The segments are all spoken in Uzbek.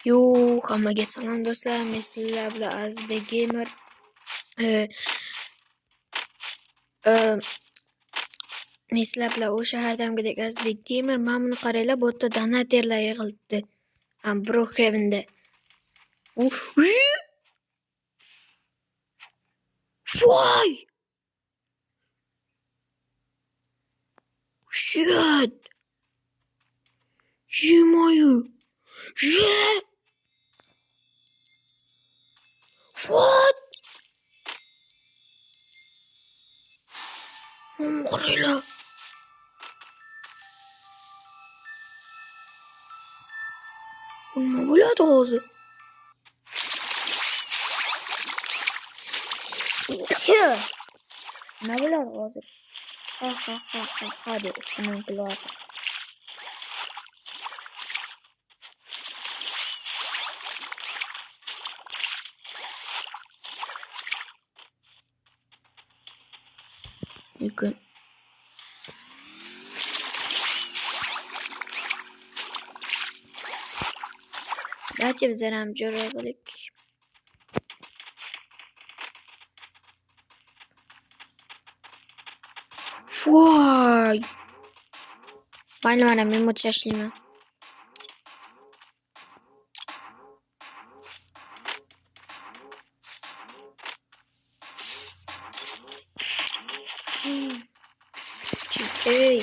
Yo, hammaga salom do'stlar. Men sizlar bilan Azizbek Gamer. Men sizlar bilan o'sha shahardamgidek Azizbek Gamer. Mana buni qaranglar, bu yerda donaterlar yig'ilibdi. Brookhaven'da. Voy! Shit! Ё-моё! Yeah! What? Qaranglar. Nima bo'ladi hozir? Nima bo'ladi hozir? Ha deb ustimdan kulyapti. Lekin barcha bizlar ham jo'ra bo'lik. Voy! Mana men mutashlayman. Ey,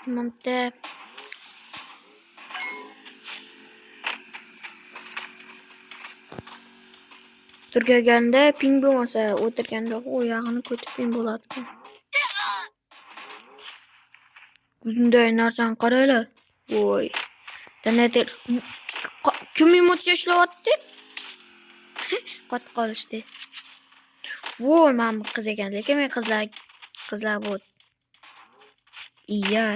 Mantap. Turganda ping bo'lmasa, o'tirganda oyog'ini ko'tib ping bo'ladi ekan. Bunday narsani qaranglar. Voy. Donater kim emotsiya ishlayapti? Qotib qolishdi. Voy, men bu qiz ekan, lekin men qizlar bu. Iya.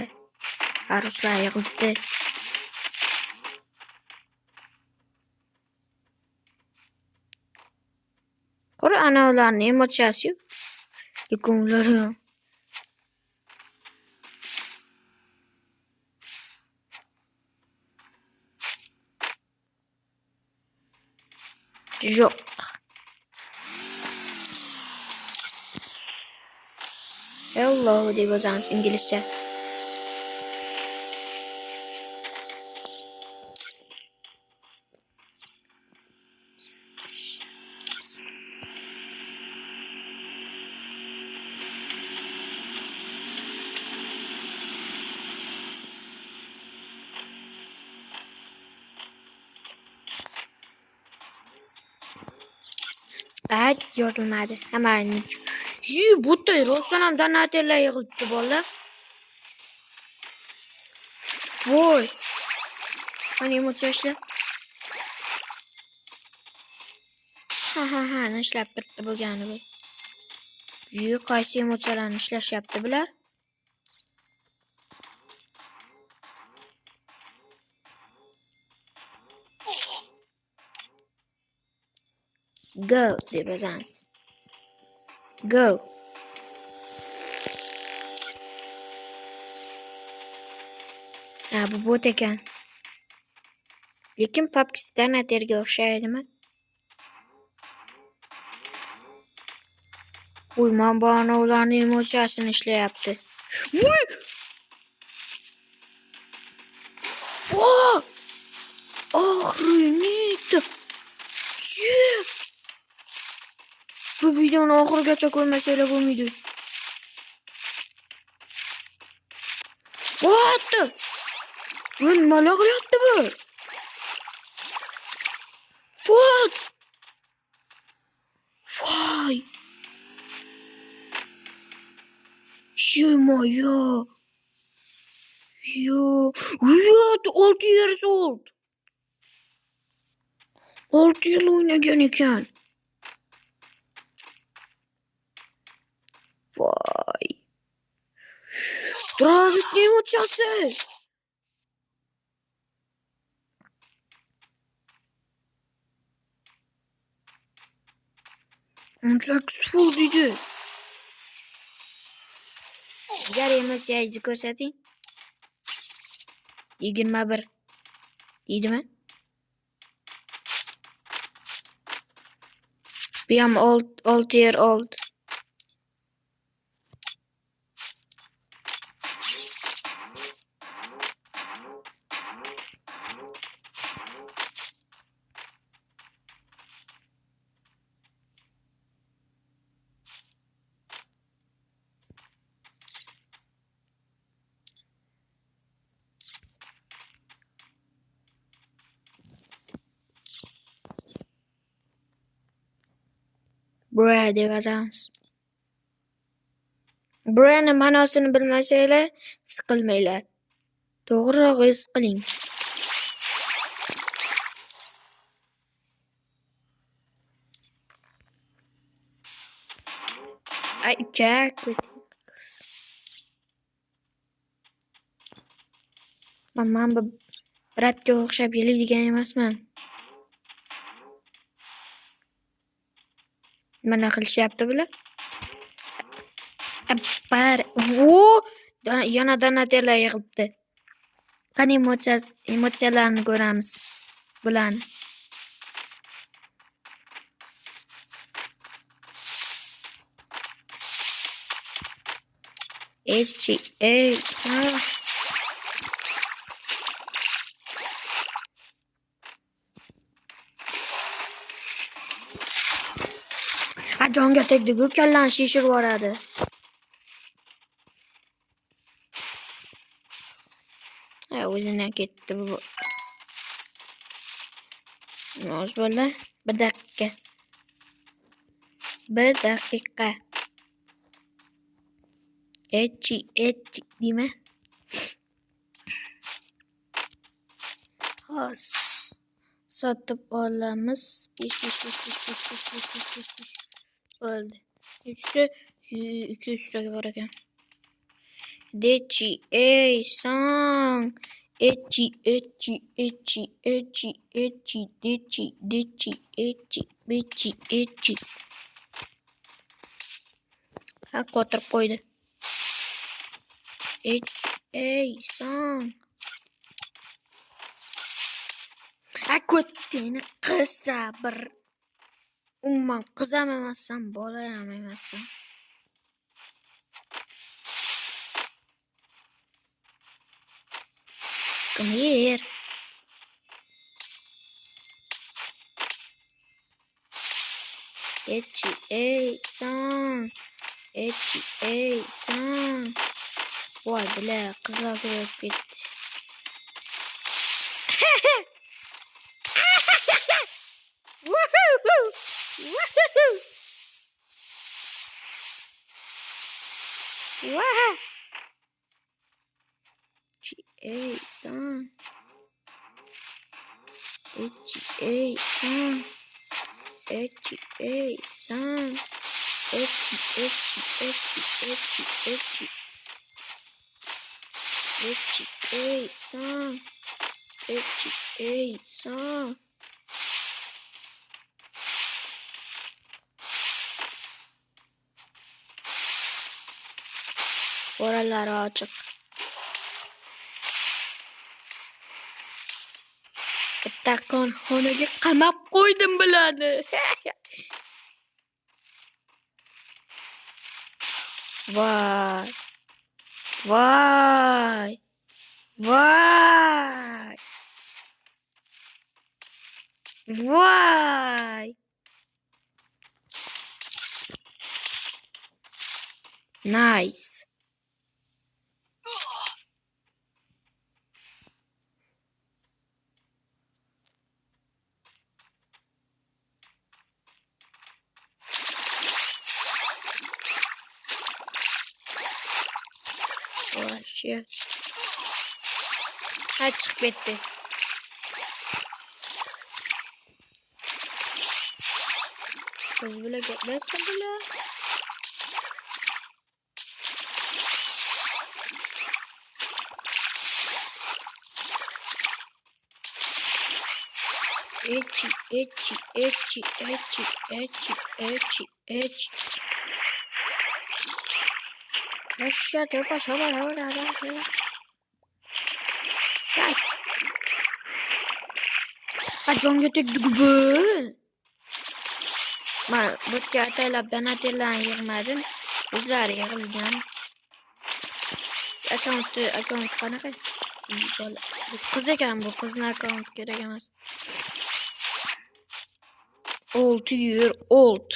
Aruslar yig'ildi. Qora ana ularning emotsiyasi. Lekin ular ham yo'q. Hello deb yozamiz inglizcha. Yozilmadi. Hammaning. Bu to'y rostdan ham donaterlar yig'ilibdi bola. Voy. Qani emotsiya ishlar. Ha, ishlab turibdi bo'lgani bu. Qaysi emotsiyalarni ishlashyapti bular? Go deb yozamiz. Go. Bu bot ekan. Lekin papkisi donaterga o'xshaydimi? Uy, men bana ularning emotsiyasini ishlayapti. Voy! Voy! Охренеть! Bu videoni oxirigacha ko'rmasanglar bo'lmaydi. What? Nima qilyapti bu? What? Voy! Ё-моё! Uyat 6 years old. 6 yil o'ynagan ekan. Voy. Dravikni emotsiyasi. Unchaki full deydi. Diğer emotsiyayı ko'rsating. 21 deydimi? Bu ham 6 year old. Bruh deb yozamiz. Bruh'ni ma'nosini bilmasanglar, siqilmanglar. To'g'riroq his qiling. Ay, kak. Men bu bratga o'xshab yeliydigan emasman. Mana qilishyapti bular. Bar. Vo! Yana donaterlar yig'ilibdi. Qani emotsiyalarni ko'ramiz. Bularni. Jonga tegdi-ku, kallani shishirib yuboradi. O'zidan ketdi bu. Noz bola, 1 daqiqa. 1 daqiqa. Echi deymi? Hos. Sotib olamiz. 5 bo'ldi. 200 taga bor ekan. Dechi, sang. Echi, dechi. Ha, qotirib qo'ydi. Sang. Ha, ko'tini qizsa bir. Umuman qiz ham emassan, bola ham emassan. Come here. Sang. Sang. Voy, bila, qizlar ko'rib ketdi. Sang. Oralar ochiq. Bitta xonaga qamab qo'ydim bularni. Voy. Nice. Вообще. Açık bitti. Kız bile gitmezse bile. Echi. Lascia coba. Jonga tegdi gubi. Men botga ataylabdan atirlarni yig'madim. O'zlari yig'ilgan. Akkaunt qanaqa? Qiz ekan bu, qizni akkaunt kerak emas. 600 old.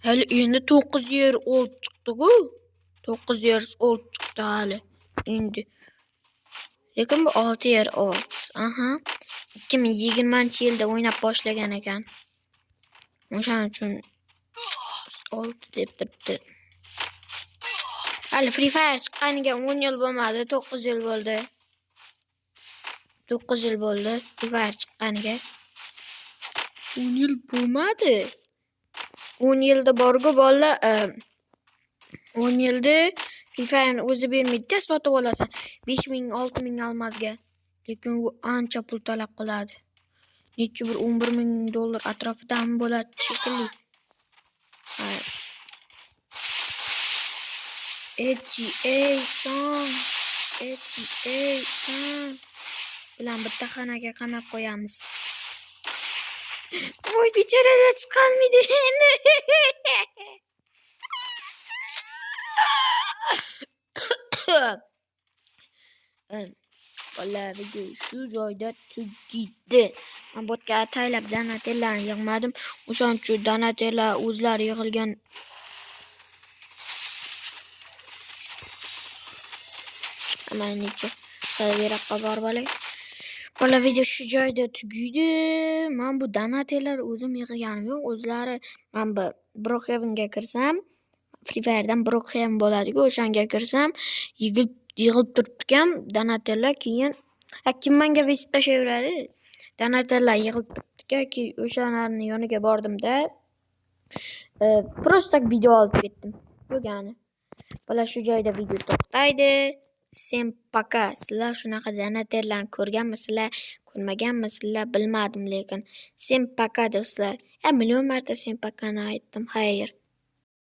Hali endi 900 old chiqdi-ku. 900 old chiqdi hali. Endi. Lekin bu 600 old. Aha. 2020-yilda o'ynab boshlagan ekan. O'shaning uchun old deb turibdi. Hali Free Fire chiqqaniga 10 yil bo'lmadi, 9 yil bo'ldi. 9 yil bo'ldi Free Fire chiqqaniga. 10 yil bo'lmadi. 10 yilda borgu bola 10 yilda Free Fire'ni o'zi bermaydi, sotib olasan. 5000, 6000 almazga. Lekin u ancha pul talab qiladi. Necha bir 11,000 dollar atrofidan bo'ladi shekilli. son bilan bitta xonaga qamab qo'yamiz. Voy bechorada chiqolmaydi endi. Bola video shu joyda tugaydi. Men botga ataylab donaterlarni yig'madim. O'shaning uchun donaterlar o'zlari yig'ilgan. Amaynicha savirakqa borib olay. Bola video shu joyda tugaydi. Men bu donaterlar o'zim yig'ganim yo'q. O'zlari men bu Brookhavenga kirsam, Free Fire'dan Brookhaven bo'ladi-ku, o'shanga kirsam, yig'ilib turibdi-kam donaterlar. Keyin kim menga vesib tashlayveradi. Donaterlar yig'ilib turibdi-ki, o'shalarning yoniga bordim-da, просто video olib ketdim. Yo'gani. Bola shu joyda video to'xtaydi. Sen пока. Sizlar shunaqa donaterlarni ko'rganmisizlar, ko'rmaganmisizlar bilmadim, lekin sen пока do'stlar. Million marta sen pokkani aytdim. Xayr.